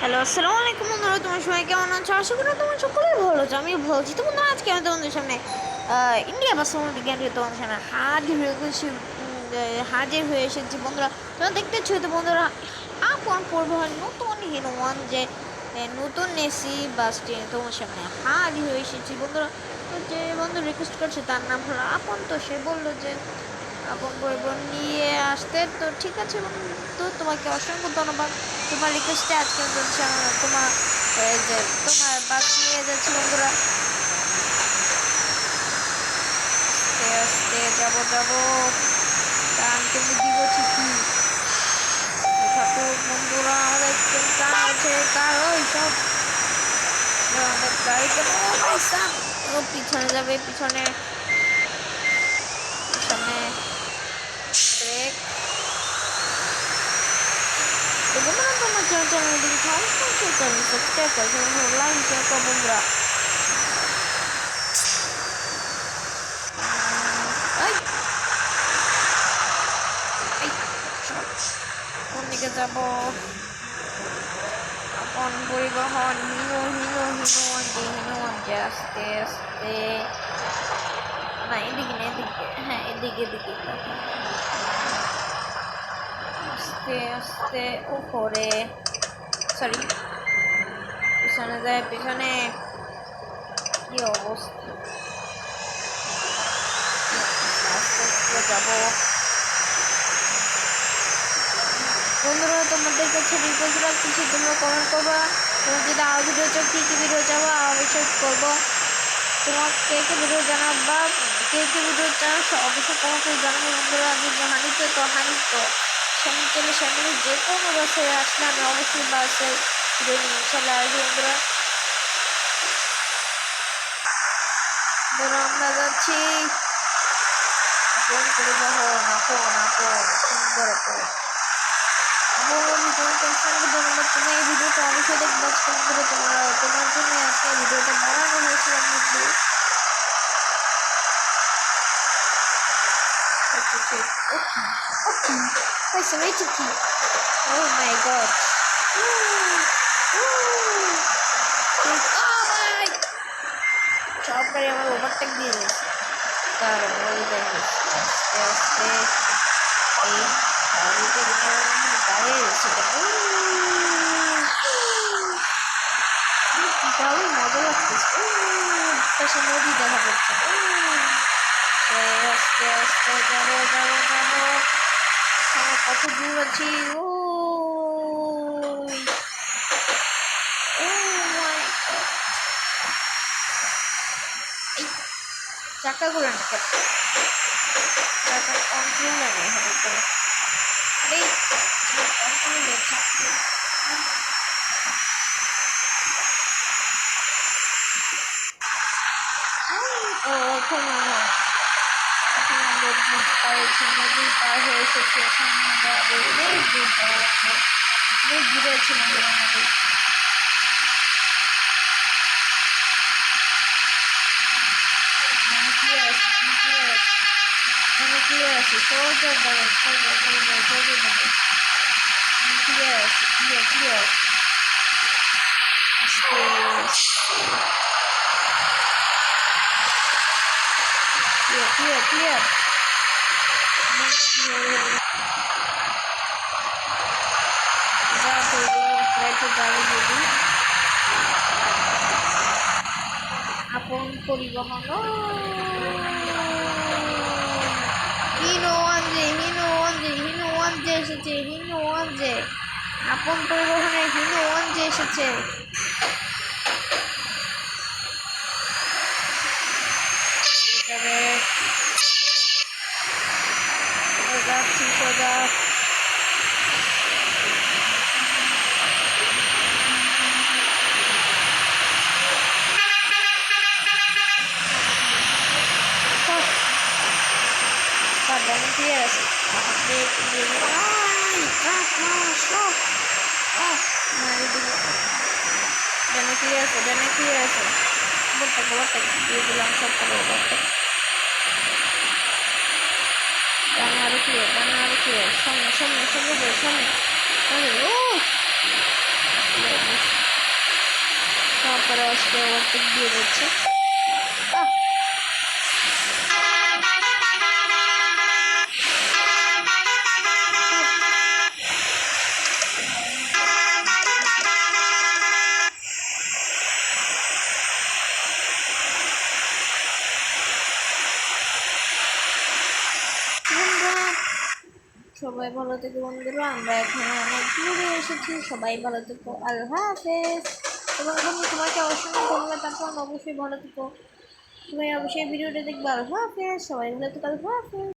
Hello, আসসালামু আলাইকুম বন্ধুরা। তোমার সবাই কেমন আছো? আশা করি তোমার সকলেই ভালো আছো। আমি ভালো আছি। তো বন্ধুরা, আজকে আমি তোমাদের সামনে ইন্ডিয়া বা সমুদ্র জ্ঞান তোমাদের সামনে হাজির হয়ে এসেছি বন্ধুরা। তোমরা দেখতেছো তো বন্ধুরা, আপন পরিবহন নতুন হিরোয়ান যে নতুন এসি বাসটি তোমার সামনে হাজির হয়ে এসেছি বন্ধুরা। তো যে বন্ধু রিকোয়েস্ট করছে তার নাম হলো আপন, তো সে বললো যে আপন পরিবহন নিয়ে আসতে। তো ঠিক আছে বন্ধু, তোমাকে অসংখ্য ধন্যবাদ। তোমার রিকোয়েস্টে আজকে আমি তোমার এই যে তোমার বাস নিয়ে যাচ্ছি বন্ধুরা। আস্তে আস্তে যাবো কারণ তুমি দিব ঠিকই। ঠাকুর বন্ধুরা, আমাদের কার আছে, কার ওই সব আমাদের গাড়িতে ও পিছনে যাবে, পিছনে সামনে ব্রেক। তো বন্ধুরা, তোমার চ্যানেল দিকে চ্যানেল সাবস্ক্রাইব করো, লাইক শেয়ার করো বন্ধুরা। এই এই সব কোন দিকে যাব? আপন পরিবহন হিনো আস্তে আস্তে, না এদিকে না এদিকে, হ্যাঁ এদিকে আস্তে আস্তে উপরে, সরি পিছনে যায়, পিছনে কি অবস্থা। আস্তে আস্তে যাবো বন্ধুরা। তোমাদের কাছে রিকোয়েস্ট রাখতেছি, তোমরা কমেন্ট করবা। তোমরা যদি আরও ভিডিও চাও, কী ভিডিও চাও অবশ্যই করবো। তোমার কে ভিডিও জানাবা, কে ভিডিও চাও অবশ্যই কমেন্ট করে জানাবো বন্ধুরা। আমি হানিতে তো স্বামী চলে স্বামী যে কোনো বাসে আসলে আমি অবশ্যই বাসে ভিডিও নিয়ে ইনশাল্লাহ আসবো বন্ধুরা। আমরা যাচ্ছি আপন পরিবহন, সুন্দর করে। আমি তোমাকে অসংখ্য ধন্যবাদ। তুমি এই ভিডিওটা অবশ্যই দেখবে বন্ধুরা। তোমার জন্য আজকে ভিডিওটা বানানো হয়েছিল। Wait, so wait to keep. Oh my god. Oh my! সব গাড়ি আমার ওভারটেক দিয়ে দিয়েছে। কারণ ওই দেখো আস্তে আস্তে এই গাড়িতে দাঁড়িয়ে রয়েছে। দারুণ মজা লাগতেছে। পাশে নদী দেখা যাচ্ছে। আস্তে আস্তে যাবো। কত দূর আছি। ও এই চাকাগুলো না চাকা কন্ট্রোল নেই হবে তো এই কন্ট্রোলে থাকবে। ও এখন নদী পার হয়ে এসেছি। এখন অনেক দূরে আছে নদী। ক্লিয়ার আছে, সোজা যাবে ক্লিয়ার আছে, ক্লিয়ার ক্লিয়ার। আপন পরিবহন হিনো ওয়ান যে এসেছে। আপন পরিবহনের হিনো ওয়ান যে এসেছে। যাচ্ছি সোজা। ক্লিয়ার আছে। ক্লিয়ার আছে। ওভারটেক দিয়ে দিলাম সব করে ওভারটেক। আরো ক্লিয়ার সামনে ও করে আজকে ওভারটেক দিয়ে দিচ্ছে। সবাই ভালো থেকো বন্ধুরা, আমরা এখানে অনেক দূরে এসেছি। সবাই ভালো থেকো, আল্লাহ হাফেজ। এবং বন্ধু তোমাকে অসংখ্য ধন্যবাদ, তারপর অবশ্যই ভালো থেকো। তুমি অবশ্যই ভিডিওটা দেখবে। আল্লাহ হাফেজ, সবাই ভালো থেকো, আল্লাহ হাফেজ।